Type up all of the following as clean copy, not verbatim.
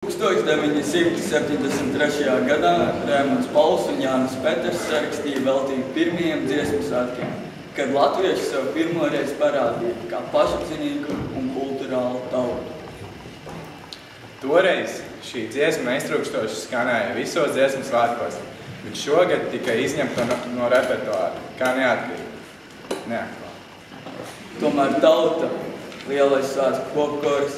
1973. gadā Raimonds Pauls un Jānis Peters sarakstīja veltību pirmajiem dziesmu svētkiem, kad latvieši sev pirmoreiz parādīja kā pašapzinīgu un kulturālu tautu. Toreiz šī dziesma neiztrūkstoši skanēja visos dziesmu svētkos, bet šogad tika izņemta no repertuāra, kā neatklāta. Tomēr tauta, lielais svētku popkors,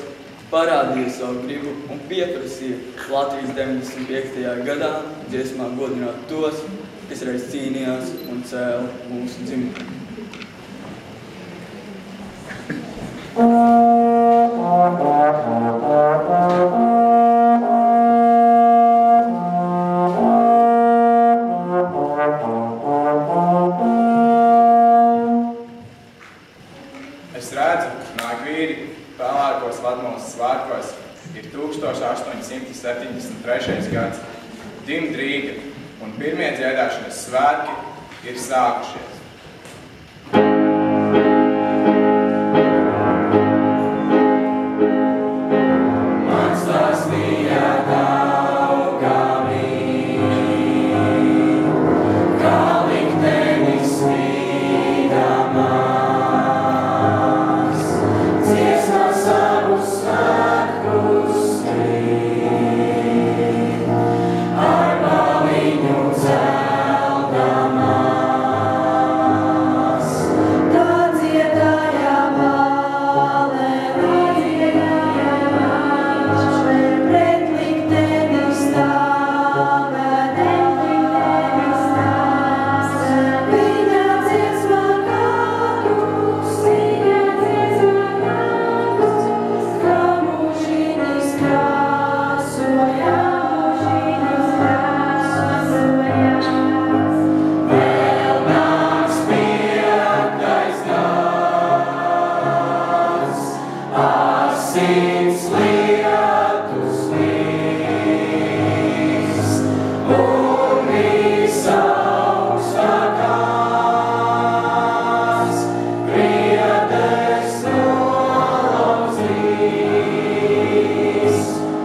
parādīja savu gribu un pieprasīja Latvijas 95. gadā dziesmā godināt tos, kas reiz cīnījās un cēla mūsu dzimumu. Es redzu, nāk vīri pelēkos Latmales svārkos, ir 1873. gads, dimd Rīga, un pirmie dziedāšanas svētki ir sākušies.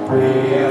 We